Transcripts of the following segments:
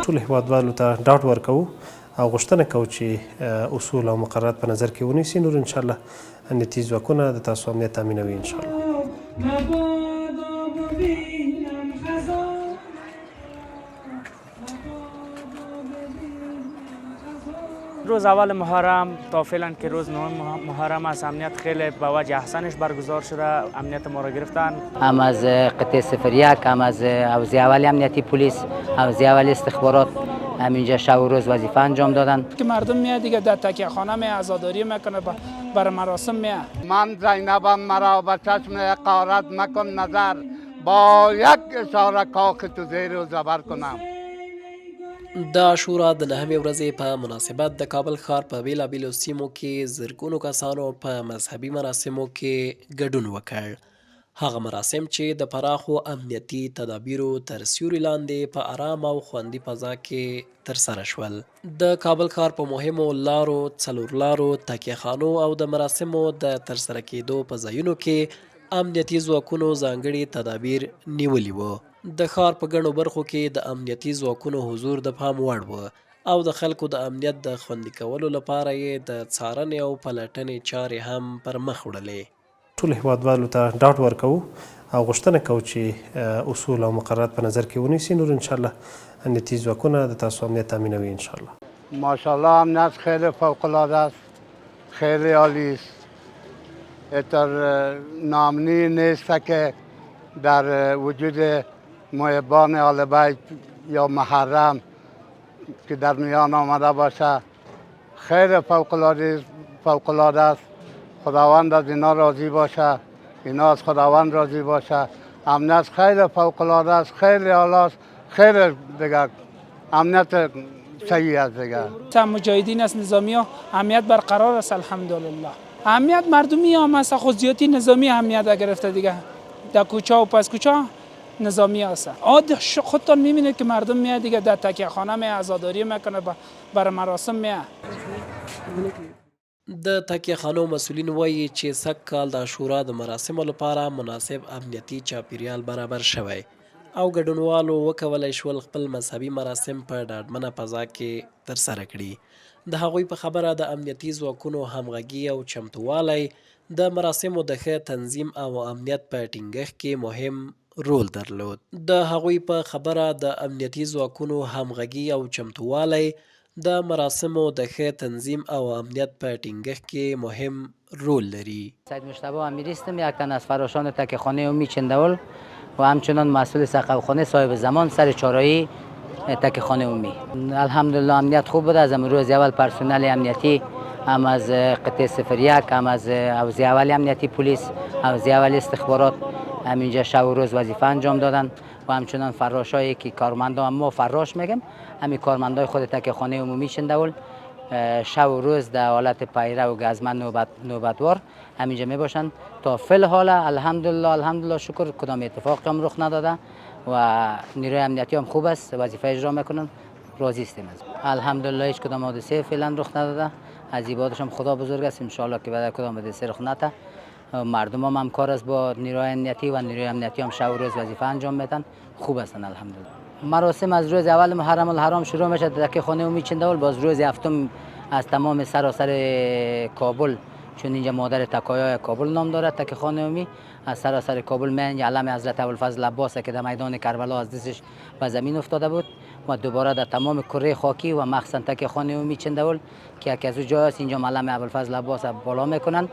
ټول هیوادوالو ته ډاډ ورکوو او غوښتنه کوو چې اصول او مقررات په نظر کې ونیسي. نور انشاءالله امنیتي ځواکونه د تاسو امنیت تامینوي انشاءالله. روز اول محرم تا فعلا که روز نهم محرم است، امنیت خیلی به وجه احسنش برگزار شده. امنیت ما را گرفتن، هم از قطعه 01، هم از حوزه اول امنیتی پلیس، حوزه اول استخبارات همینجا شب و روز وظیفه انجام دادن. که مردم میاد دیگه در تکیه خانه می عزاداری میکنه، برای مراسم میاد. من زینبم، مرا به چشم غارت مکن نظر، با یک اشاره کاخ تو زیر و زبر کنم. د عاشورا د نهمې ورځې په مناسبت د کابل ښار په بیلابیلو سیمو کې زرګونو کسانو په مذهبي مراسمو کې ګډون وکړ. هغه مراسم چې د پراخو امنیتي تدابیرو تر سیوري لاندې په ارام او خوندي فضا کې ترسره شول. د کابل ښار په مهمو لارو، څلور لارو، تکیه خانو او د مراسمو د ترسره کېدو په ځایونو کې امنیتي ځواکونو ځانګړي تدابیر نیولي وو. د ښار په ګڼو برخو کې د امنیتي ځواکونو حضور د پام وړ و او د خلکو د امنیت د خوندي کولو لپاره یې د څارنې او پلټنې چارې هم پر مخ وړلې. ټول هیوادوالو ته ډاډ ورکوو او غوښتنه کوو چې اصول او مقررات په نظر کې ونیسي. نور انشاءالله امنیتي ځواکونه د تاسو امنیت تامینوي انشاءالله. ماشاءالله امنیت خیلی فوق‌العاده است، خیلی عالی است. اتر نامنی نیست که در وجود محبان آل بیت یا محرم که در میان آمده باشه خیلی فوق‌العاده است. خداوند از اینا راضی باشه، اینا از خداوند راضی باشه. امنیت خیلی فوق‌العاده است، خیلی عالی است، خیلی دیگر امنیت صحیح است دیگر. مجاهدین از نظامی ها امنیت برقرار است الحمدلله. امنیت مردمی هم است، خصوصیاتی نظامی امنیت گرفته دیگه. در کوچه و پس کوچه نظامی هست. خودتان میبینید که مردم میاد دیگه در تکیه خانه می عزاداری میکنه، برای مراسم میاد. د تکیه خانو مسئولین وایي چې سږ کال د عاشورا د مراسمو لپاره مناسب امنیتي چاپیریال برابر شوی او ګډونوالو وکولی شول خپل مذهبي مراسم په ډاډمنه فضا کې ترسره کړي. د هغوی په خبره د امنیتي ځواکونو همغږي او چمتووالی د مراسمو د ښه تنظیم او امنیت په ټینګښت کې مهم رول درلود. د هغوی په خبره د امنیتي ځواکونو همغږي او چمتووالی د مراسمو د ښه تنظیم او امنیت په ټینګښت کې مهم رول لري. سید مجتبی امیری هستم، یک تن از فراشان تکیه خانه عمومی چندول و همچنان مسئول سقفخانه صاحب زمان سر چهارراهی تکیه خانه عمومی. الحمدلله امنیت خوب بوده. از روز اول پرسنل امنیتی هم از قطعه 01، هم از حوزه اول امنیتی پلیس، حوزه اول استخبارات همینجا شب و روز وظیفه انجام دادن و همچنان فراشایی که کارمندان، ما فراش میگم، همین کارمندای خود تکیه خانه عمومی شندول شب و روز در حالت پیره و گزمن نوبتوار همینجا می باشند تا فل حال. الحمدلله شکر کدام اتفاقی هم رخ نداده و نیروی امنیتی هم خوب است، وظیفه اجرا میکنن، راضی هستیم از الحمدلله. هیچ کدام حادثه فعلا رخ نداده. از عبادش هم خدا بزرگ است، ان شاء الله که بعد کدام حادثه رخ نده. مردم هم همکار است با نیروی امنیتی و نیروی امنیتی هم شب و روز وظیفه انجام میدن، خوب هستن الحمدلله. مراسم از روز اول محرم الحرام شروع میشه تکیه خانه عمومی چندول، باز روز هفتم از تمام سراسر کابل، چون اینجا مادر تکایای کابل نام دارد تکیه خانه عمومی، از سراسر کابل میان علم حضرت ابوالفضل عباس که در میدان کربلا از دستش به زمین افتاده بود و دوباره در تمام کره خاکی و مخصوصا تکیه خانه عمومی چندول که یکی از او جای است اینجا علم ابوالفضل عباس بالا میکنن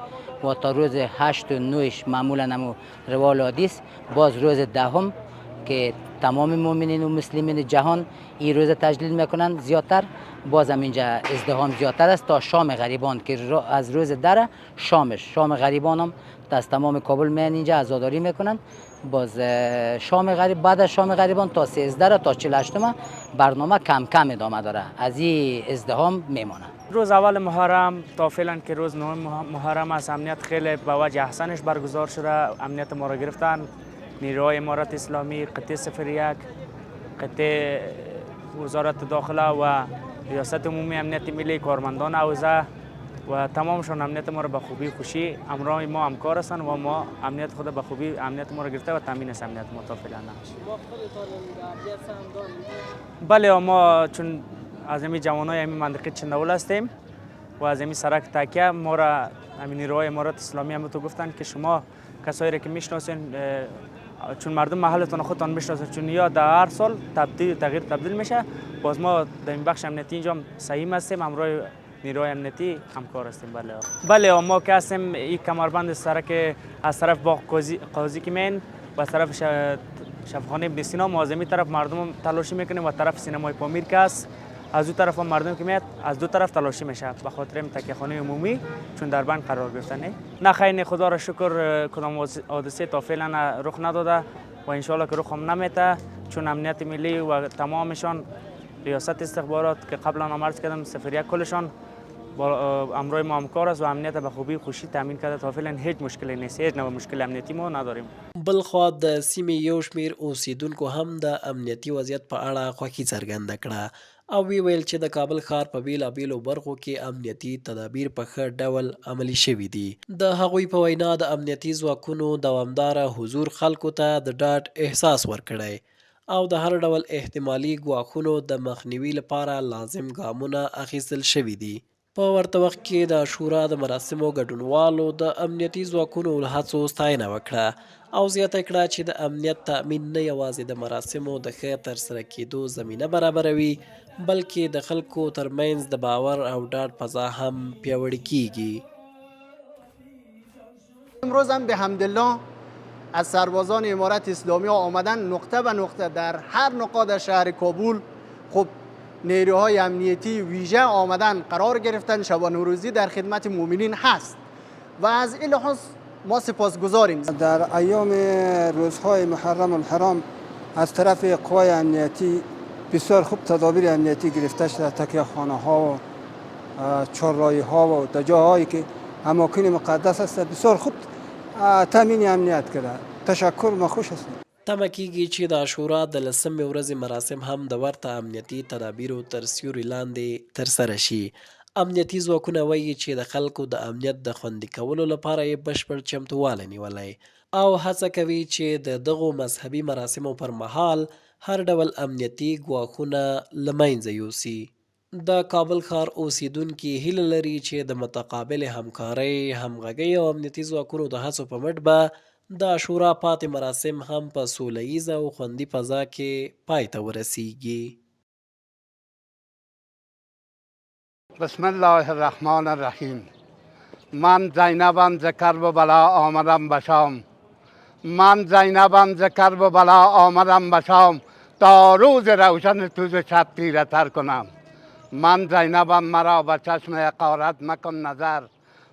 و تا روز 8 و 9 معمولا همو روال عادی است. باز روز دهم که تمام مؤمنین و مسلمین جهان این روز تجلیل میکنن زیادتر، بازم اینجا ازدحام زیادتر است تا شام غریبان که از روز در شام غریبان هم از تمام کابل میان اینجا عزاداری میکنن. باز شام غریب بعد از شام غریبان تا 13 تا 48 برنامه کم کم ادامه داره، از این ازدحام میمانه. روز اول محرم تا فعلا که روز نهم محرم است، امنیت خیلی به وجه احسنش برگزار شده. امنیت ما را گرفتن نیروهای امارت اسلامی، قطعه 01، قطعه وزارت داخله و ریاست عمومی امنیت ملی، کارمندان حوزه و تمامشان امنیت ما را به خوبی خوشی همراه ما همکار هستند و ما امنیت خود به خوبی امنیت ما را گرفته و تامین است امنیت ما تا فعلا. بله ما چون از این جوانای این منطقه چندول هستیم و از این سرک تکیه ما را همین نیروهای امارات اسلامی هم تو گفتن که شما کسایی را که میشناسین چون مردم محلتون خودتان میشناسن چون یا در هر سال تبدیل میشه باز ما در این بخش امنیتی اینجا صحیح هستیم همراه نیروهای امنیتی همکار هستیم. بله ما که هستیم این کمربند سرک از طرف باغ قاضی که مین و از طرف شفاخانه ابن سینا ما از این طرف مردم تلاشی میکنیم و طرف سینمای پامیر که است از دو طرف هم مردم که میاد از دو طرف تلاشی میشه به خاطر تکیه خانه عمومی چون در بند قرار گرفتن. نه خیر خدا را شکر کدام حادثه تا فعلا رخ نداده و ان شاءالله که رخ هم نمیته چون امنیت ملی و تمامشان ریاست استخبارات که قبلا هم عرض کردم سفریه کلشان با امروی ما همکار است و امنیت به خوبی خوشی تامین کرده تا فعلا هیچ مشکلی نیست هیچ نوع مشکل امنیتی ما نداریم. بلخوا د سیمې یو شمیر اوسیدونکو هم د امنیتي وضعیت په اړه خوښي څرګنده کړه او وی ویل چې د کابل ښار په بیلابیلو برخو کې امنیتي تدابیر په ښه ډول عملي شوي دي. د هغوی په وینا د امنیتي ځواکونو دوامداره حضور خلکو ته د ډاډ احساس ورکړی او د هر ډول احتمالي ګواښونو د مخنیوي لپاره لازم ګامونه اخیستل شوي دي. په ورته وخت کې د شورا د مراسمو ګډونوالو د امنیتي ځواکونو له هڅو ستاینه وکړه او زیاته کړه چې د امنیت تأمین نه یوازې د مراسمو د ښه ترسره کېدو زمینه برابروي بلکې د خلکو ترمنځ د باور او ډاډ فضا هم پیاوړې کیږي. امروز هم به حمدالله از سربازان امارت اسلامی آمدن نقطه به نقطه در هر نقاط شهر کابل خب نیروهای امنیتی ویژه آمدن قرار گرفتن شبانه روزی در خدمت مؤمنین هست و از این لحاظ ما سپاسگزاریم. در ایام روزهای محرم الحرام از طرف قوای امنیتی بسیار خوب تدابیر امنیتی گرفته شده تکیه خانه ها و چهارراهی ها و در جاهایی که اماکن مقدس است بسیار خوب تامین امنیت کرده. تشکر ما خوش هستیم. تمه کیږي چې د عاشورا د 10مې ورځې مراسم هم د ورته امنیتي تدابیرو تر سیوري لاندې ترسره شي. امنیتي ځواکونه وایي چې د خلکو د امنیت د خوندي کولو لپاره یې بشپړ چمتووالی نیولی او هڅه کوي چې د دغو مذهبي مراسمو پر مهال هر ډول امنیتي ګواښونه له منځه یوسي. د کابل ښار اوسیدونکي هیله لري چې د متقابل همکارۍ همغږۍ او امنیتي ځواکونو د هڅو په مټ به د عاشورا پاتې مراسم هم په سوله ییزه او خوندي فضا کې پای ته ورسیږي. بسم الله الرحمن الرحیم. من زینبم ز کرب و بلا آمدم بشام. من زینبم ز کرب و بلا آمدم بشام تا روز روشن تو ز شب تیره تر کنم. من زینبم مرا به چشم حقارت مکن نظر.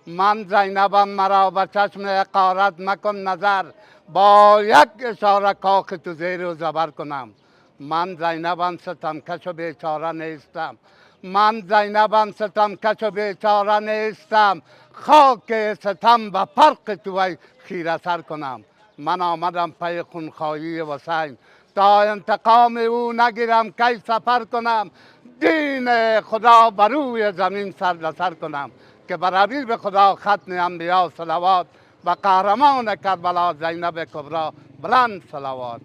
من زینبم مرا به چشم حقارت مکن نظر با یک اشاره کاخ تو زیر و زبر کنم. من زینبم ستمکش و بیچاره نیستم. من زینبم ستمکش و بیچاره نیستم خاک ستم و فرق تو خیره سر کنم. من آمدم پی خونخواهی حسین تا انتقام او نگیرم کی سفر کنم. دین خدا بر روی زمین سر سر کنم که بر حبیب خدا ختم انبیا صلوات و قهرمان کربلا زینب کبری بلند صلوات.